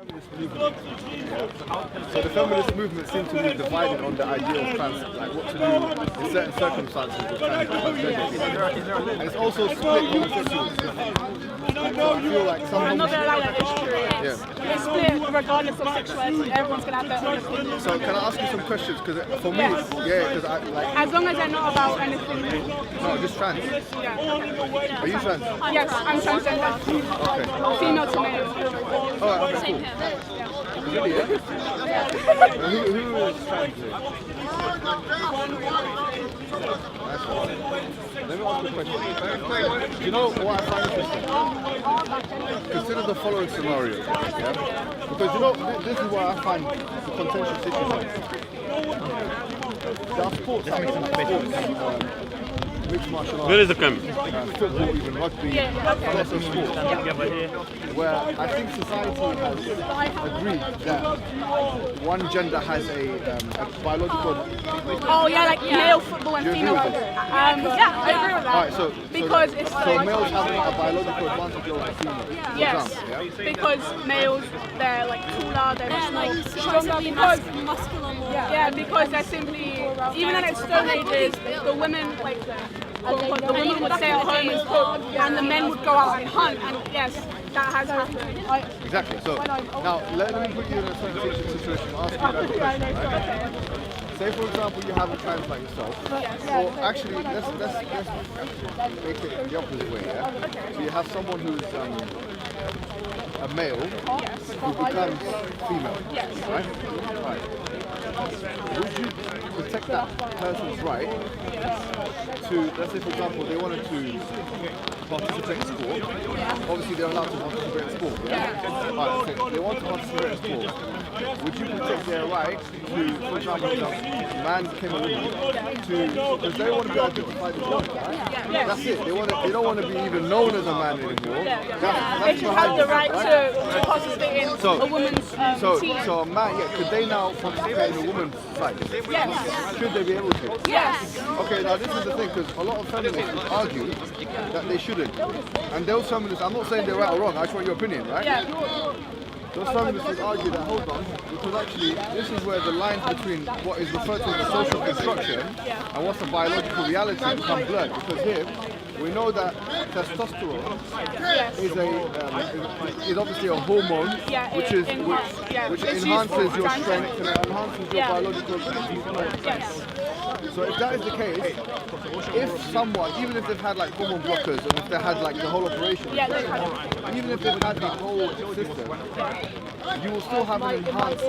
feminist movement. So the feminist movement seems to be divided on the idea of trans, like what to do in certain circumstances with transgender. And it's also split homosexuals. So I feel like some I'm not going to lie, that is true. Yeah. It's split regardless of sexuality. Everyone's going to have their own opinion. So can I ask you some questions? Because for me, yeah, because I like. As long as they're not about anything. No, just trans. Yeah. Are you trans? Yes, I'm transgender. Okay. Female to male. Oh, okay, cool. Really, yeah? Who is trans here? Nice one. Let me ask you a question. Do you know what I find interesting? Consider the following scenario, yeah? Because you know, this is why I find the contentious issue. There are sports mixed martial arts, Where is the camera? football, even rugby, lots of sports, where I think society has agreed that one gender has a biological. Oh yeah, like male football and Do you female. agree with this? Yeah, I agree with that. Alright, so because it's so males have a biological advantage over females. for yes, example, yeah? because males they're like cooler, they're much more Stronger, stronger because muscular more. yeah, because they're simply even at its stone ages, the women like the women would stay at home and cook, and the men would go out and hunt, and yes, that has happened. Exactly. So now let me put you in a certain situation. Ask you that question. Right? Say for example you have a trans like yourself, or actually let's make it the opposite way. Yeah. So you have someone who's a male who becomes female. Right. Would you protect that person's right to, let's say for example, they wanted to participate in sport. Obviously they're allowed to participate in sport. Right, so they want to participate in sport. Would you protect their right to, for example, if a man became a woman, because they want to be identified as one, right? That's it. They don't want to be even known as a man anymore. They should have the right to participate in a woman's team. So a man, could they now participate in a woman's side? Yes. Should they be able to? Yes. Okay, now this is the thing, because a lot of feminists would argue that they shouldn't. And those feminists, I'm not saying they're right or wrong, I just want your opinion, right? Yeah. Those feminists would argue that, hold on, because actually this is where the lines between what is referred to as the social construction and what's the biological reality become blurred. Because here, we know that testosterone is obviously a hormone which enhances your strength and enhances your biological Yes. So if that is the case, if someone, even if they've had like hormone blockers or if they had like the whole operation, even if they've had the whole system, you will still have an enhanced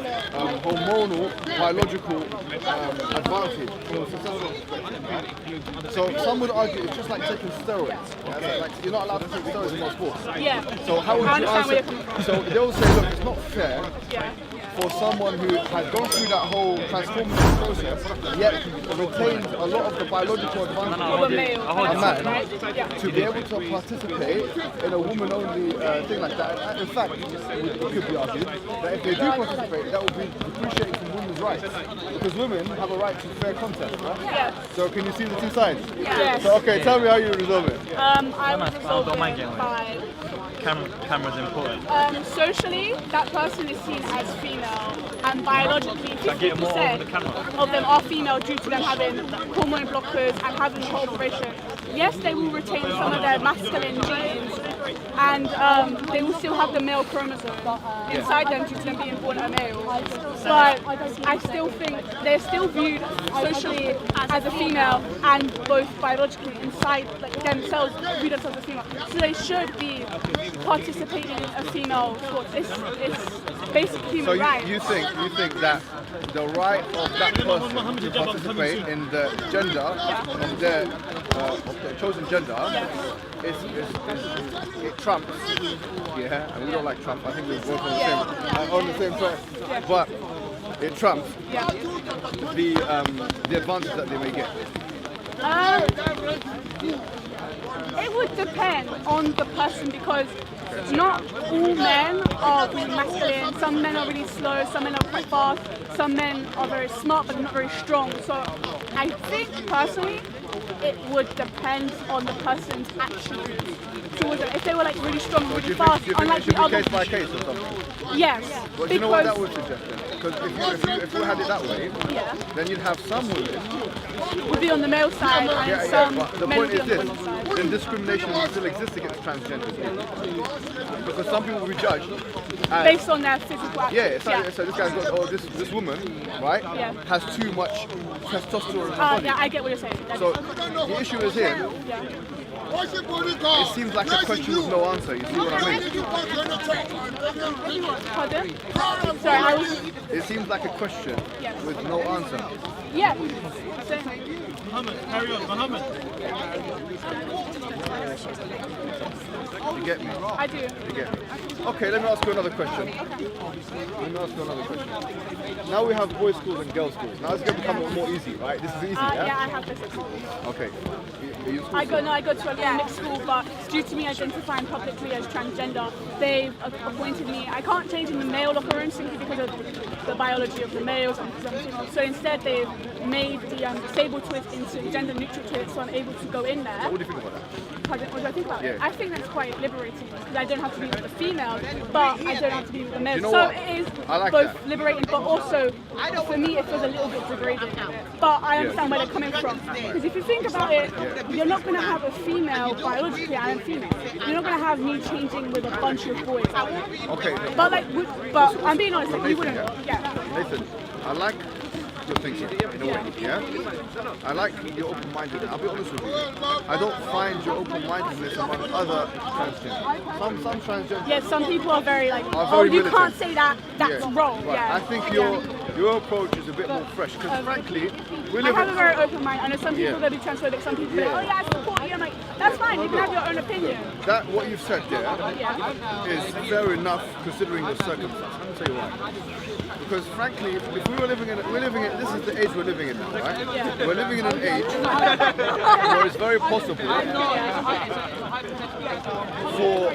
hormonal, biological advantage from a successful perspective. So some would argue it's just like taking steroids. Yeah? Like you're not allowed to take steroids in most sports. Yeah. So how would you answer? So they'll say, look, it's not fair for someone who has gone through that whole transformative process, yet retains a lot of the biological advantage of a man, to be able to participate in a woman-only thing like that. And in fact, it could be argued that if they do participate, that would be depreciating from women's rights, because women have a right to fair contest, right? Yeah. So can you see the two sides? Yes. So okay, tell me how you resolve it. I would resolve it by Camera's important. socially, that person is seen as female, and biologically, 50% of them are female due to them having hormone blockers and having the whole operation. Yes, they will retain some of their masculine genes, and they will still have the male chromosome inside them due to them being born a male. But I still think they're still viewed socially as a female, and both biologically inside themselves view themselves as female. So they should be participating in a female sport. It's basic human right. You think that the right of that person to participate in the gender of their chosen gender it trumps, and we don't like Trump. I think we're both on the same track, but it trumps the advantage that they may get. It would depend on the person, because not all men are really masculine. Some men are really slow, some men are quite fast, some men are very smart but not very strong. So I think personally it would depend on the person's attitude towards it. If they were like really strong and really fast, unlike the other. Case by case or something? Yes. But you know what that would suggest then? Because if you had it that way, then you'd have some women would be on the male side and some but the men point would is be on this, the women's side. then discrimination will still exists against transgenders. Because some people will be judged based on their physical appearance. so this guy's got, this woman, right, has too much testosterone in her body. Yeah, I get what you're saying. So the issue is here, it seems like a question with no answer, you see what I mean? Pardon? Sorry, it seems like a question with no answer. Yeah. Muhammad, carry on, Muhammad. You get me? I do. You get me? Okay, let me ask you another question. Now we have boys' schools and girls' schools. Now it's going to become more easy, right? This is easy, Yeah, I have this. Okay. I go to a mixed school, but due to me identifying publicly as transgender, they've appointed me. I can't change in the male locker room simply because of the biology of the males and because I'm female. So instead, they've made the disabled toilets into gender-neutral toilets, so I'm able to go in there. What do you think about that? What do I think about it? I think that's quite liberating because I don't have to be with the female, but I don't have to be with the male. So it is both liberating, but also for me it feels a little bit degrading. But I understand where they're coming from because if you think about it, you're not going to have a female biologically. I am female. You're not going to have me changing with a bunch of boys. Okay. But I'm being honest. Like, you wouldn't. Nathan, I like your thinking in a way, I like your open-mindedness. I'll be honest with you. I don't find your open-mindedness among other transgenders. Some transgenders. Yeah, some people are very like, you militant. can't say that. That's wrong. Right. Yeah. I think your approach is a bit more fresh because frankly, we I live have a very open mind. I know some people will be transphobic. Some people are like, I support you. I'm like, that's fine. You can have your own opinion. That what you've said there is fair enough considering the circumstances. Let me tell you why. Because frankly, if this is the age we're living in now, right? We're living in an age where it's very possible for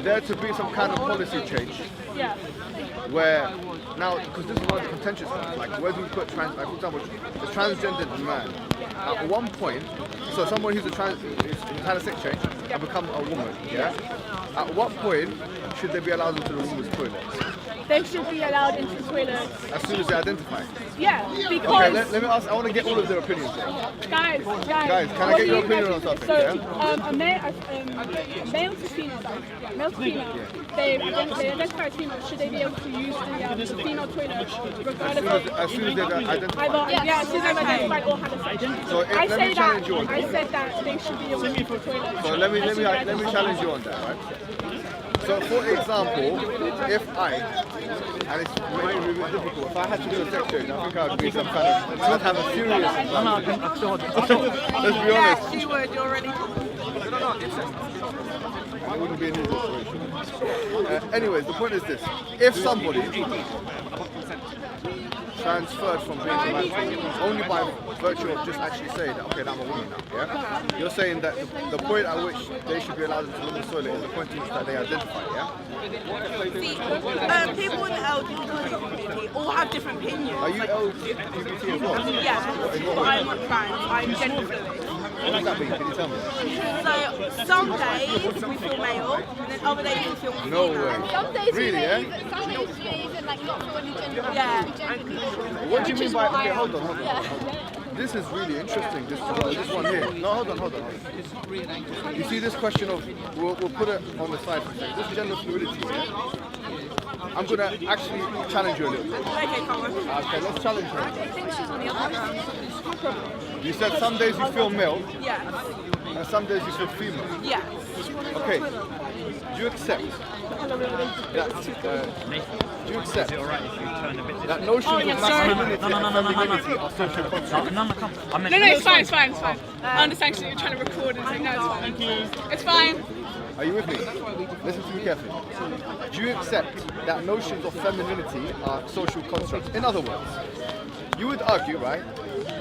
there to be some kind of policy change. Where now, because this is one of the contentious ones, like where do we put for example, the transgendered man? At one point, so someone who's had a sex change and become a woman, at what point should they be allowed into the women's toilets? They should be allowed into the toilets as soon as they identify. Yeah, because. Okay, let me ask. I want to get all of their opinions. Guys, can I get your opinion on something? So, male to female, they identify as female. Should they be able to use the female toilet regardless of as soon as they identify? As soon as they've identified or had a sex. So let me challenge you on that. I said that they should be able to use the toilet. So let me challenge you on that, right? So for example, if and it's really difficult, if I had to do a sex change, I think I would be some kind of, I'd have a serious, let's be honest. Yes, you would, you're already. It wouldn't be an easy situation. Anyways, the point is this, if somebody transferred from being a man only by virtue of just actually saying that, okay, I'm a woman now, You're saying that the point at which they should be allowed into the women's toilet is the point in which that they identify, See, people in the LGBT community all have different opinions. Are you LGBT as well? Yeah, but I'm not trans, I'm gender fluid. What does that mean? Can you tell me? So, some days we feel male, and then other days we feel female. No way. Some days Really, some days you even like not feel any gender. Yeah. What do you mean by, okay, hold on. This is really interesting, this one here. No, hold on. You see this question of, we'll put it on the side for a second. This gender fluidity here, I'm going to actually challenge you a little bit. Okay, come on. Okay, let's challenge her. I think she's on the other round. You said some days you feel male, Yes. and some days you feel female. Yes. Okay, do you accept that, that notions of masculinity and femininity are social constructs? No, it's fine. I understand you're trying to record and say, no, it's fine. It's fine. Are you with me? Listen to me carefully. Do you accept that notions of femininity are social constructs? In other words, you would argue, right,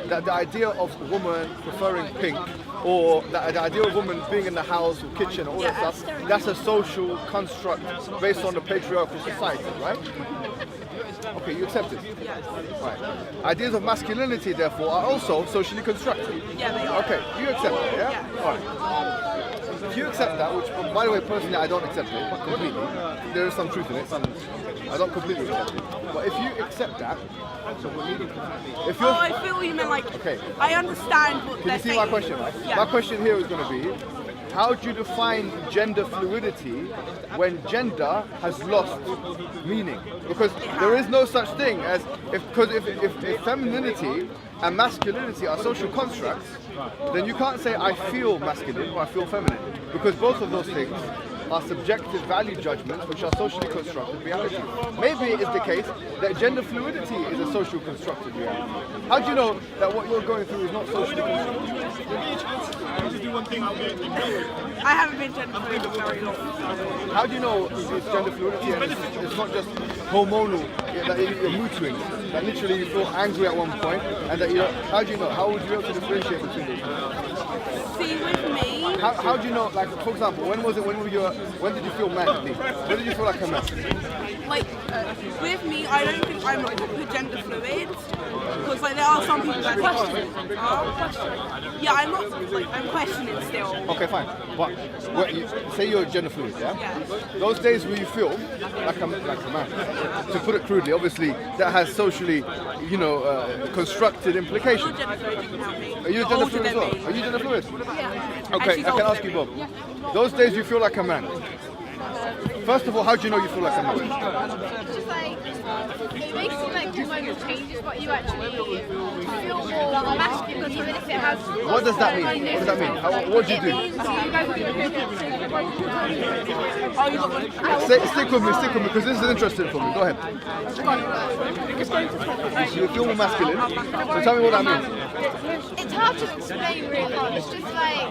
that the idea of a woman preferring pink or the idea of women being in the house or kitchen, all that stuff, that's a social construct based on the patriarchal society, right? Okay, you accept it? Yes. Right. Ideas of masculinity, therefore, are also socially constructed. Yeah, they are. Okay, you accept it, yeah? Yeah. All right. if you accept that, which by the way, personally I don't accept it completely. There is some truth in it. I don't completely accept it. But if you accept that, if you're, I feel you meant like. okay. I understand what Can they're you see saying. my question? Right? Yeah. My question here is going to be, how do you define gender fluidity when gender has lost meaning? Because there is no such thing as if femininity and masculinity are social constructs, then you can't say I feel masculine or I feel feminine, because both of those things are subjective value judgments which are socially constructed reality. Maybe it is the case that gender fluidity is a social constructed reality. How do you know that what you're going through is not socially constructed? I haven't been gender fluid for very long. How do you know it's gender fluidity and it's not just hormonal, that your mood swings, that literally you feel angry at one point and that you're, how do you know? How would you be able to differentiate between those? See, with me, How do you know, like for example, when did you feel mad? When did you feel like a man? like, with me, I don't think I'm a proper gender fluid. Because like there are some people that question. Yeah, I'm not. Like, I'm questioning still. Okay, fine. But say you're gender fluid, yeah? Yeah. Those days where you feel like a man, to put it crudely, obviously that has socially, constructed implications. You're gender fluid, you can help me. Are you You're gender older fluid as than well? me. Are you gender fluid? Yeah. Okay, she's I can older ask you than both. me. Those days you feel like a man. First of all, how do you know you feel like a man? It's just like, it makes you like hormonal changes, but you actually feel more masculine, even if it has. What does that mean? What does that mean? What do you do? Stick with me, because this is interesting for me. Go ahead. You feel more masculine, so tell me what that means. It's hard to explain, really. It's just like,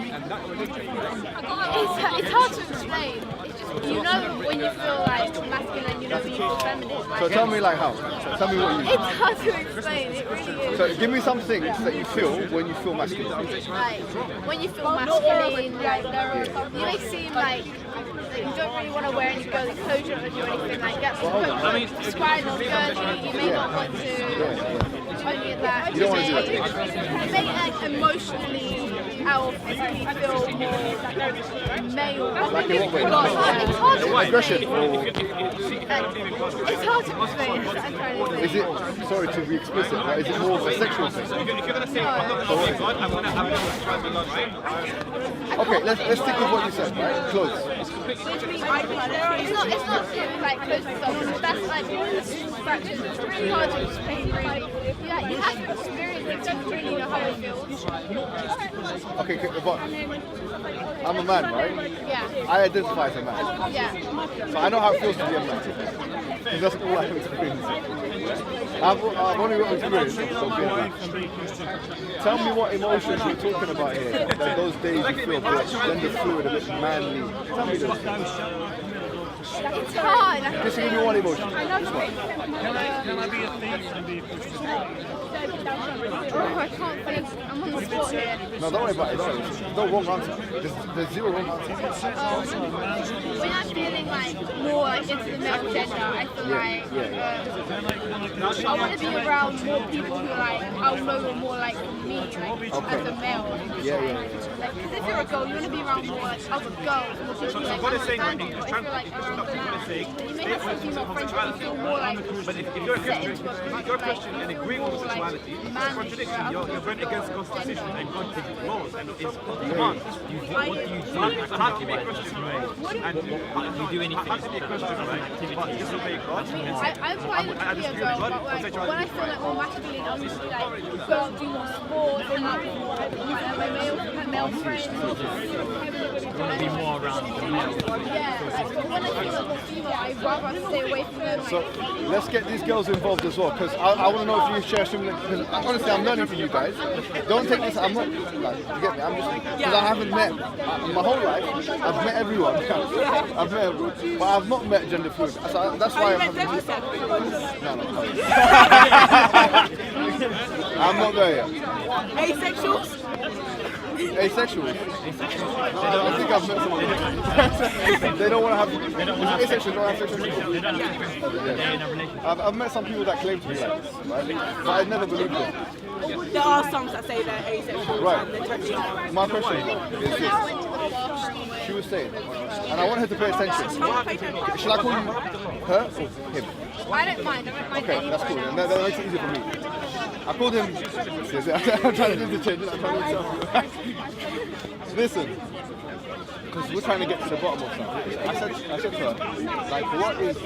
it's hard to explain. It's just, you know when you feel like masculine, you know when you feel feminine. So tell me like how. Tell me what you It's hard to explain, it really is. So give me some things that you feel when you feel masculine. Like, when you feel masculine, like, you may seem like you don't really want to wear any girly clothes or anything like that. Describe or girly, you may not want to do any of that. You don't want to do that. You may like emotionally or physically feel more male. Like in what way? It's hard to Aggression. It's hard to explain. I'm trying to Is it, sorry to be explicit, but is it more of a sexual thing? Okay, let's stick with what you said, right? Clothes. It's not to do with like clothes and stuff. That's like fractures. It's really hard to explain. Really, you have to experience it to really know how it feels. Okay, but I'm a man, right? Yeah. I identify as a man. Yeah. So I know how it feels to be a man. Because that's all I've experienced. I've only got experience of being a man. Tell me what emotions we're talking about here. That those days you feel a bit gender fluid, a bit manly. Tell me those things. It's hard. Just give me one emotion. I can't think. I'm on the spot here. No, don't worry about it. There's no wrong answer. There's zero wrong answer. When I'm feeling like more like into the male gender, I feel like I want to be around more people who like I'll know more like me, like as a male. Yeah. Like, because if you're a girl, you want to be around more like other girls, more people like understanding. But if you're like around guys, then you may have some female friends who feel more like set into a group, Your question and agree with more like sexuality is a manly. contradiction. You're going against the constitution and going to laws and it's demand. What do you do? It has to be a question, right? And you do anything. It has to be a question, right? But disobey God. I'm quite to be a girl, but like, when I feel like more masculine, I'm just like go out do more sports and like my male friends. You want to be more around the male. Yeah, like, but when I feel like more female, I'd rather stay away from them. So let's get these girls involved as well, because I want to know if you share similar. Because honestly, I'm learning from you guys. Don't take this. I'm not. Like, you get me? I'm just because I haven't met my whole life. I've met everyone. I've met everyone, but I've not met gender fluid. So that's why I'm. I'm not there yet. Asexuals? Asexuals? I think I've met someone. They don't want to have. Asexuals don't have sexual people. I've met some people that claim to be like this, right? But I never believed them. There are some that say they're asexual Right. and they're totally not. My question is this. She was saying, and I want her to pay attention. Shall I call you her or him? I don't mind. Okay, that's cool. And that makes it easier for me. I called him. I'm trying to interchange it. I'm trying to listen. Because we're trying to get to the bottom of something. I said to her, like, what is,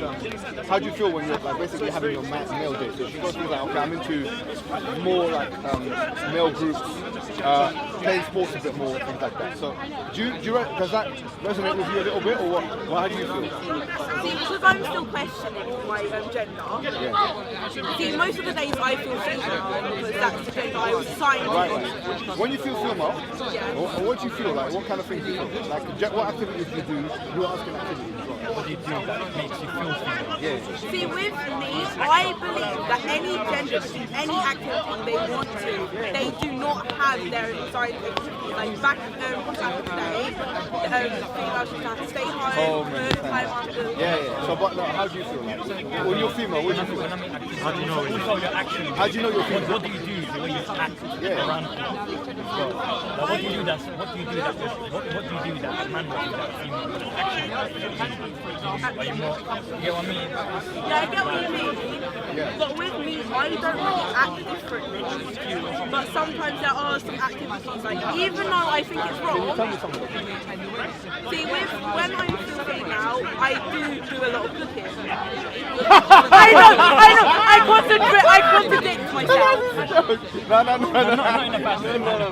how do you feel when you're like basically having your male date? So she goes through like, okay, I'm into more like male groups, playing sports a bit more, things like that. So does that resonate with you a little bit, or what? How do you feel? See, because I'm still questioning my gender. Yeah. See, most of the days I feel female because that's the gender I was assigned to. Right. When you feel female, what do you feel like? What kind of things do you feel? Like, what activities do you do? You're asking activities as well. What do you do that makes you feel female? Yeah. See, with me, I believe that any gender can do any activity they want to. They do not have their assigned activities. Like back in the day, females should have to stay home, time after. Yeah. So, but no, how do you feel? Like, when you're female, what do you feel? How do you know? Also, your actions. How do you know you're female? What do you do? The way you act around people. What do you do that? What do you do that? What do you do that a man would do that a female would actually? Are you more? You get what I mean? Yeah, I get what you mean. Yeah. But with me, I don't really act differently. But sometimes there are some activities, like even though I think it's wrong. Tell me something. See, when I'm filming now, I do a lot of cooking. I contradict myself. No,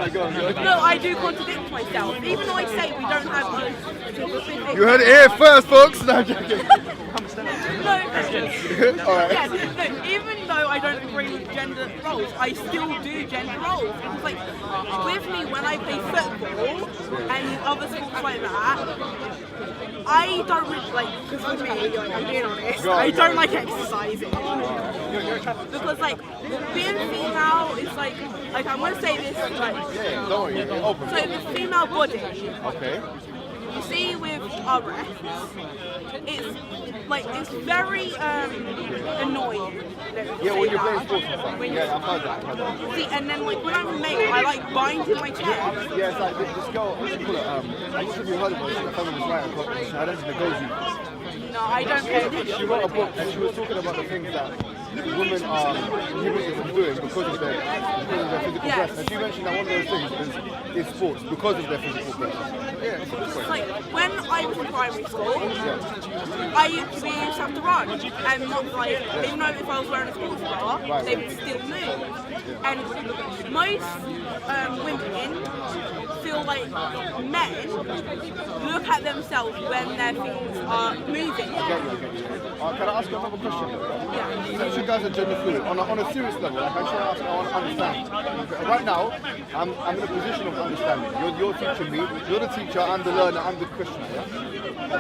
go on. No, I do contradict myself. Even though I say we don't have those. You heard it here first, folks. No, I'm joking. No, Alright. yes, no, even though I don't agree with gender roles, I still do gender roles. It's like, with me, when I play football and other sports like that, I don't really, like, because with me, I'm being honest, I don't like exercising. Because, like, being female is like I'm going to say this, like, Don't worry, open. so the female body, Okay. you see with our breasts, it's very annoying. Yeah, when you're playing sports and stuff. Yeah, I've heard that. See, and then like when I'm male, I like binding my chest. Yeah, it's like this girl, what do you call it? I'm not sure if you heard of her, she's a feminist writer called Hashim. No, I don't pay attention. She wrote a book and she was talking about the things that women are prohibited from doing because of their physical breasts. And she mentioned that one of those things is sports because of their physical breasts. Yeah, it's a good point. Like when I was in primary school, I used to have to run, and not like even though if I was wearing a sports bra, they would still move. And most women feel like men look at themselves when their things are moving. Can I ask you another question? Yeah. Since you guys are gender fluid, on a serious level, like I want to understand. Right now, I'm in a position of understanding. You're teaching me, you're the teacher, I'm the learner, I'm the Christian. Yeah?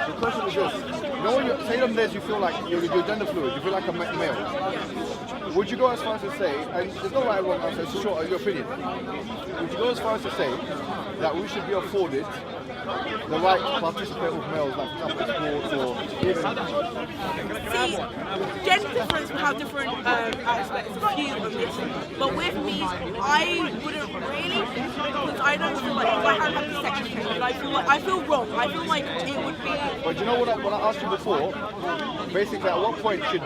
The question is this: you know when you say them days you feel like you're gender fluid, you feel like a male. Would you go as far as to say, and there's no right or wrong answer, it's short, your opinion. Would you go as far as to say that we should be afforded the right to participate with males, like sports or even... See, gender difference will have different aspects of you and this, but with me, I wouldn't really, because I don't feel like if I had like a sex change, I feel wrong. I feel like it would be. But you know what I asked you before? Basically, at what point should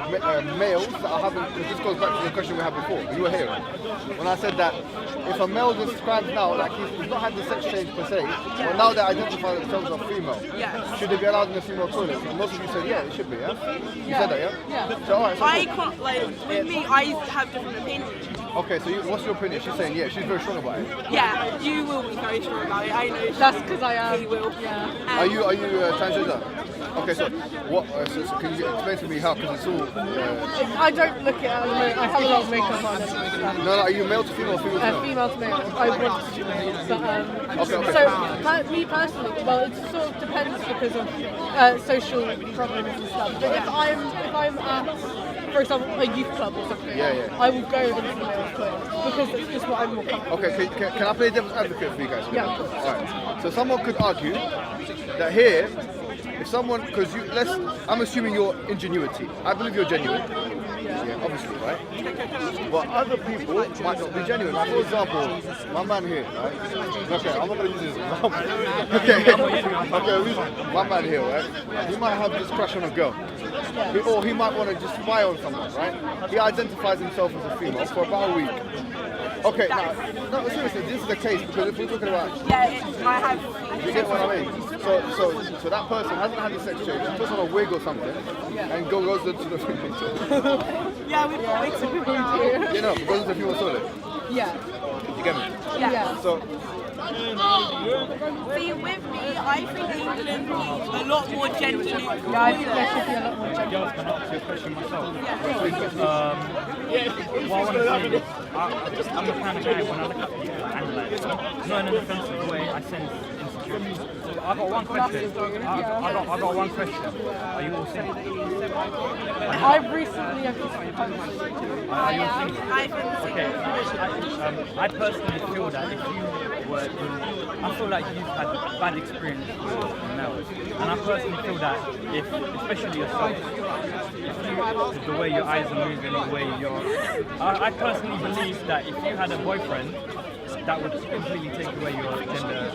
males that are having? Because this goes back to the question we had before. You were here when I said that if a male describes now like he's not had the sex change per se, but now they identify themselves as female, should they be allowed in the female toilet? And most of you said, yeah, it should be, yeah? You said that, yeah? So, all right, so I can't, like, with me, I have different opinions. Okay, so what's your opinion? She's saying, yeah, she's very strong about it. Yeah, you will be very strong about it. I know. That's because I am. He will. Yeah. Are you transgender? Okay, so what? So can you explain to me how? Because it's all. I don't look at it at the moment. I have a lot of makeup on. No, are you male to female or female to male? Female to male. I want to be male. But, Okay. So, me personally, well, it sort of depends because of social problems and stuff. But if I'm at, for example, a youth club or something, I will go into the male toilet because it's just what I'm more comfortable. Okay, can I play devil's advocate for you guys? Yeah. Alright. So someone could argue that here, if someone, because I'm assuming your ingenuity. I believe you're genuine. Yeah. obviously, right? But other people might not be genuine. Like, for example, my man here, right? Okay, I'm not going to use this example. My man here, right? He might have this crush on a girl. Or he might want to just spy on someone, right? He identifies himself as a female for about a week. Okay, now, no, seriously, this is the case because if we're talking about... Yeah, I have... You get what I mean? So that person hasn't had a sex change, he puts on a wig or something, and goes to the female toilet. Yeah, we've got wigs. You know, goes to the female toilet. Yeah. You get me? Yeah. So... See, with me, I think England needs a lot more gender neutral. Yeah, I think there should be a lot more gender. Girls, can I ask you a question myself? Yeah. What I want to say is, I'm the kind of guy when I look at people and like, not in an offensive way, I sense insecurity. So I got one question. I got one question. Are you all single? I've recently Are you all single? Okay. I personally feel that if you were, I feel like you've had bad experience with males, and I personally feel that if, especially yourself, if the way your eyes are moving, the way you're, I personally believe that if you had a boyfriend, that would completely take away your gender.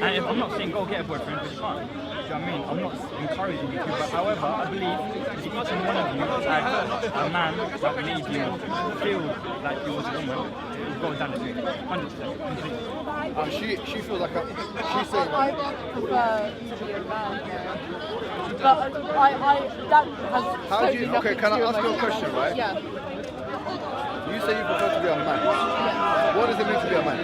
And if, I'm not saying go get a boyfriend, but you can't. Do you know what I mean? I'm not encouraging you to, but however, I believe if each and one of you, as a man that made you feel like you was a woman, it would go down the drain, 100%, completely. She feels like she's saying... I prefer to be a man. But that has... How do you... Okay, can I ask you a question, right? Yeah. You say you prefer to be a man. Yeah. What does it mean to be a man?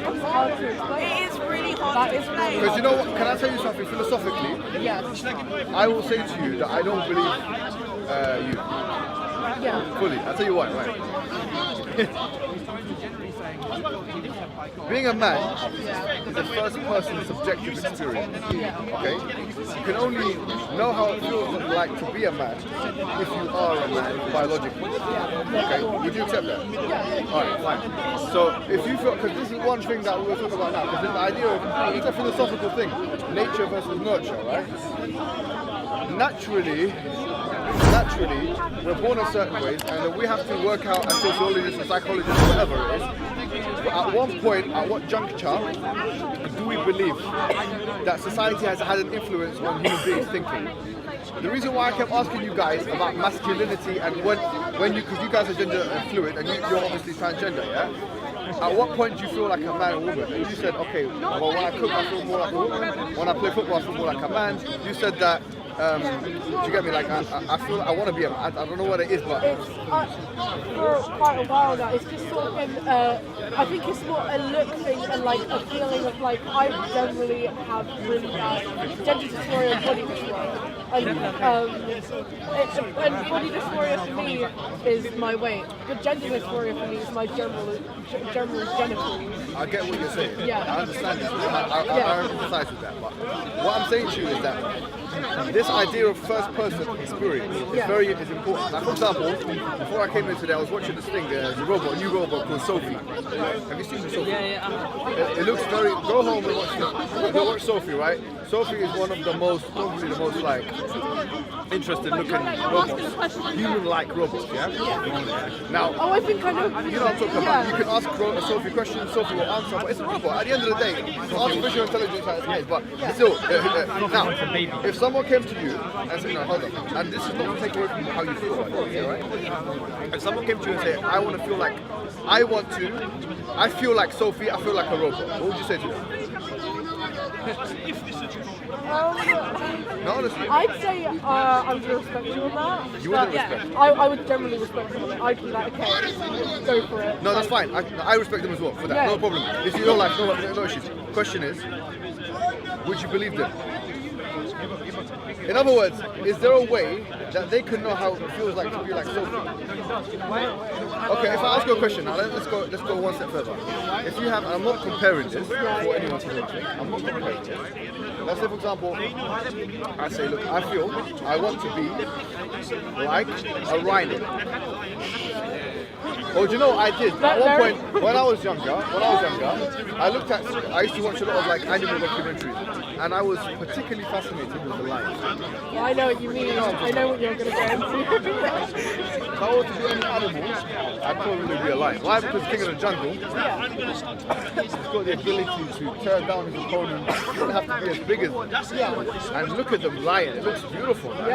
It's hard to explain. It is really hard to explain. Because you know what, can I tell you something philosophically? Yes. I will say to you that I don't believe you. Yeah. Fully. I'll tell you why, right? Being a man is a first-person subjective experience. Okay? You can only know how it feels like to be a man if you are a man biologically. Okay? Would you accept that? Alright, fine. So if you feel, because this is one thing that we're talking about now, because the idea of, it's a philosophical thing, nature versus nurture, right? Naturally, we're born in certain ways, and then we have to work out as sociologists or psychologists or whatever it is. But at one point, at what juncture, do we believe that society has had an influence on human beings' thinking? The reason why I kept asking you guys about masculinity and when you, because you guys are gender fluid and you're obviously transgender, yeah? At what point do you feel like a man or woman? And you said, okay, well when I cook I feel more like a woman, when I play football I feel more like a man. You said that, do you get me? Like I feel like I want to be I don't know what it is, but... It's, for quite a while now, it's just sort of been, I think it's more a look thing and like a feeling of like, I generally have really bad gender dysphoria and body dysphoria. And body dysphoria for me is my weight, but gender dysphoria for me is my general genitals. I get what you're saying. Yeah. I understand this. I empathize with that. But what I'm saying to you is that this idea of first-person experience is important. Like, for example, before I came in today, I was watching this thing. There's a new robot called Sophie. Have you seen Sophie? Yeah. It looks very. Go home and watch it. Go watch Sophie, right? Sophie is one of the most, probably the most like interesting looking robots, human-like robots. Yeah. Now, I think I know. You know what I'm talking about. You can ask Sophie questions, Sophie will answer, but it's a robot. At the end of the day, it's artificial intelligence at its base. But still, now, if someone came to you and said, no, hold on, and this is not to take away from how you feel about it, right? If someone came to you and said, I want to feel like, I feel like Sophie, I feel like a robot, what would you say to them? No, honestly. I'd say I would respect you on that. You wouldn't respect? I would generally respect them. I'd be like, okay, go for it. No, that's fine. I respect them as well for that. Yeah. No problem. If you don't like, no issues. Question is, would you believe them? In other words, is there a way that they can know how it feels like to be like Sophie? Okay, if I ask you a question now, let's go one step further. If you have, and I'm not comparing this for anyone to watch, I'm not comparing this. Let's say, for example, I say, look, I feel I want to be like a rhino. Well, do you know what I did? At one point, when I was younger, I used to watch a lot of like animal documentaries, and I was particularly fascinated with the lions. I know what you mean. I know what you're going to go into. If I were to be any animal, I'd probably be a lion. Why? Because King of the Jungle, he's got the ability to turn down his opponent. He doesn't have to be as big as them. And look at them lion. It looks beautiful. Man.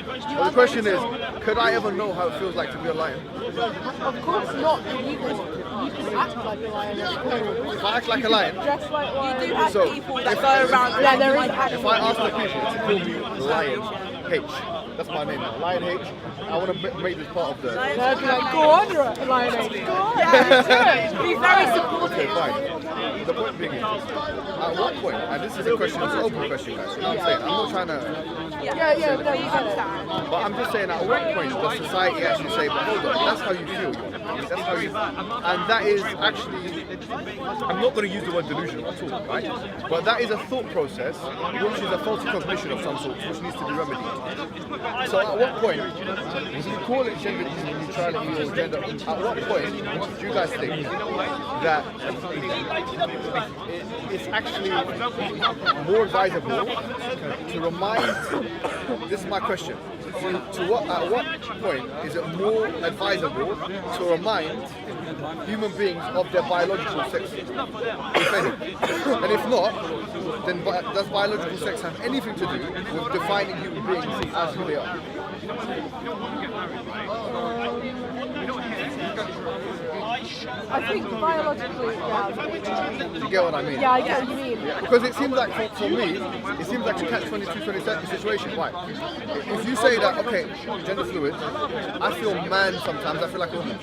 But the question is, could I ever know how it feels like to be a lion? Of course not. You can act like a lion. If I act like a lion, Dress like one. You do have people that go around. Yeah, there is if I ask the people to call me Lion H, that's my name now, Lion H, I want to make this part of the... They'd be like, go on, Lion H, go on. Be very supportive. Okay, fine. The point being is, at what point, and this is a question, it's an open question, guys, you know what I'm saying? I'm not trying to... Yeah, no, you get it. But I'm just saying, at what point does society actually say, but hold on, that's how you feel, that's how you... And that is actually... I'm not going to use the word delusion at all, right? But that is a thought process, which is a faulty cognition of some sort, which needs to be remedied. So at what point, if you call it gender neutrality or gender, at what point do you guys think that it's actually more advisable to remind, this is my question, at what point is it more advisable to remind human beings of their biological sex, if any? And if not, then does biological sex have anything to do with defining human beings as who they are? I think biologically, yeah. You get what I mean? Yeah, I get what you mean. Because it seems like, for me, it seems like a catch-22 situation. Why? If you say that, okay, gender fluid, I feel man sometimes, I feel like a woman.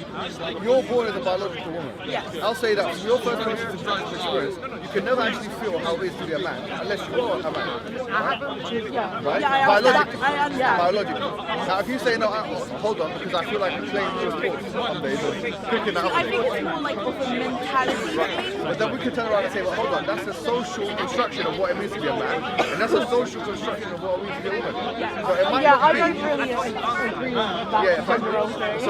You're born as a biological woman. Yes. I'll say that from your first person experience, you can never actually feel how it is to be a man, unless you are a man. Right? Yeah. Right? Yeah, Biologically. I understand. Biologically. Now, if you say, no, hold on, because I feel like playing real sports some days, or cooking out. I think it's more like of a mentality thing. But then we can turn around and say, well, hold on, that's a social construction of what it means to be a man, and that's a social construction of what it means to be a woman. So it might Yeah, not I be. don't really agree with that gender role thing. So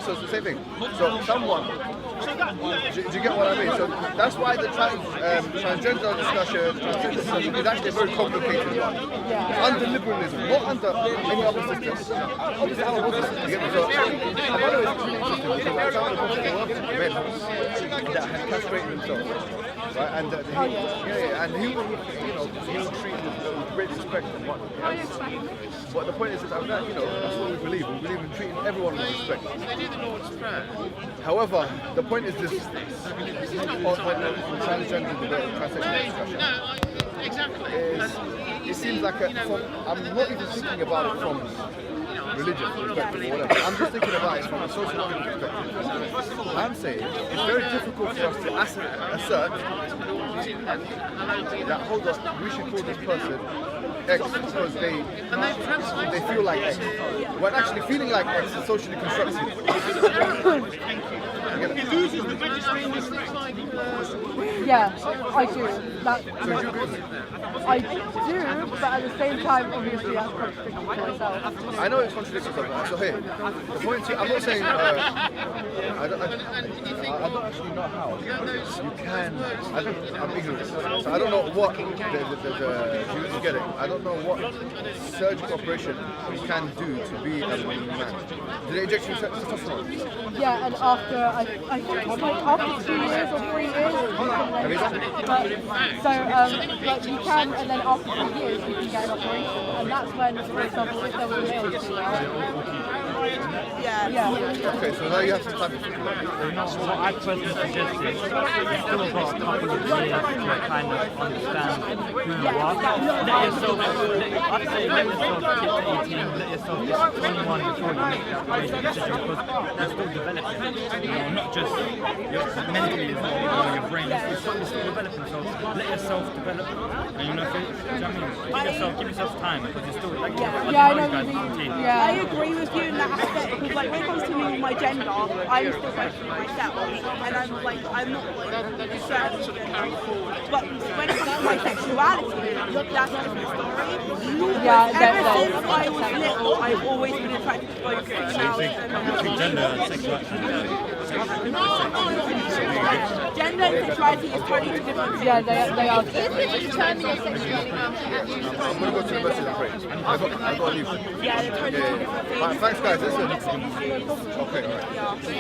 so it's the same thing. So someone, do you get what I mean? So that's why the transgender discussion is actually a very complicated one. Yeah. Under liberalism, not under any other system. Obviously, our whole system. You get me? So, by the way, it's really interesting because I found a men that had castrated themselves, right? And and he would, he would treat them with great respect and whatnot. But the point is that that's what we believe. We believe in treating everyone with respect. However, the point is this: on transgender debate, transsexual discussion, it seems like I'm not even thinking about it from religious perspective or whatever. I'm just thinking about it from a social perspective. I'm saying it's very difficult for us to assert that, hold on, we should call this person X because they feel like X. When actually feeling like X is socially constructed. Yeah, I do. I do, but at the same time, obviously, that's contradictory to myself. I know it's contradictory to myself. So here, the point is, I'm not saying I don't actually know how. You can. I'm ignorant. So I don't know what you get it. I don't know what surgical operation you can do to be a man. Do they inject you testosterone? Yeah, and after I think it's like after 2 years or 3 years, like you can, and then after 3 years you can get an operation, and that's when, for example, if there was a male Yeah. Okay, so now you have some time to think about it. What I personally suggest is you still got a couple of years to kind of understand who you are. Let yourself get to 18, let yourself get to 21 before you make that decision, because that's still developing. Not just mentally as well, your brain, it's still developing. So let yourself develop, and give yourself time, because you're still like, I know what you mean. I agree with you in that aspect, because like when it comes to me with my gender, I'm still questioning myself, and I'm not like certain gender. But when it comes to my sexuality, that's a different story. Ever since I was little, I've always been attracted to both females and between gender and sexuality. Gender and sexuality is totally two different things. Yeah, they are. If you determine your sexuality, I'm going to go to the message and pray. I've got to leave. Yeah, they're totally two different things. Right, thanks guys, listen. Okay,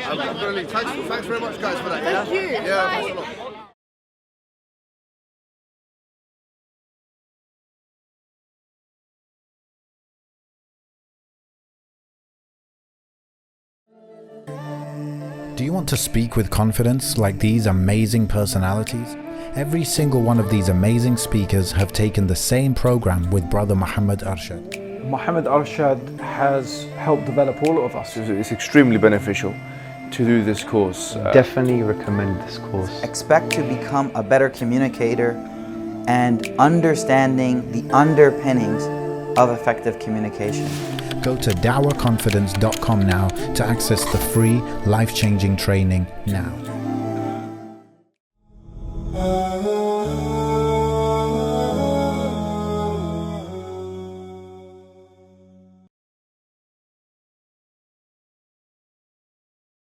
I'm going to leave. Thanks very much guys for that. Thank you. Yeah, thanks a lot. Do you want to speak with confidence like these amazing personalities? Every single one of these amazing speakers have taken the same program with Brother Mohammed Arshad. Mohammed Arshad has helped develop all of us. It's extremely beneficial to do this course. Definitely recommend this course. Expect to become a better communicator and understanding the underpinnings of effective communication. Go to DawahConfidence.com now to access the free life-changing training now.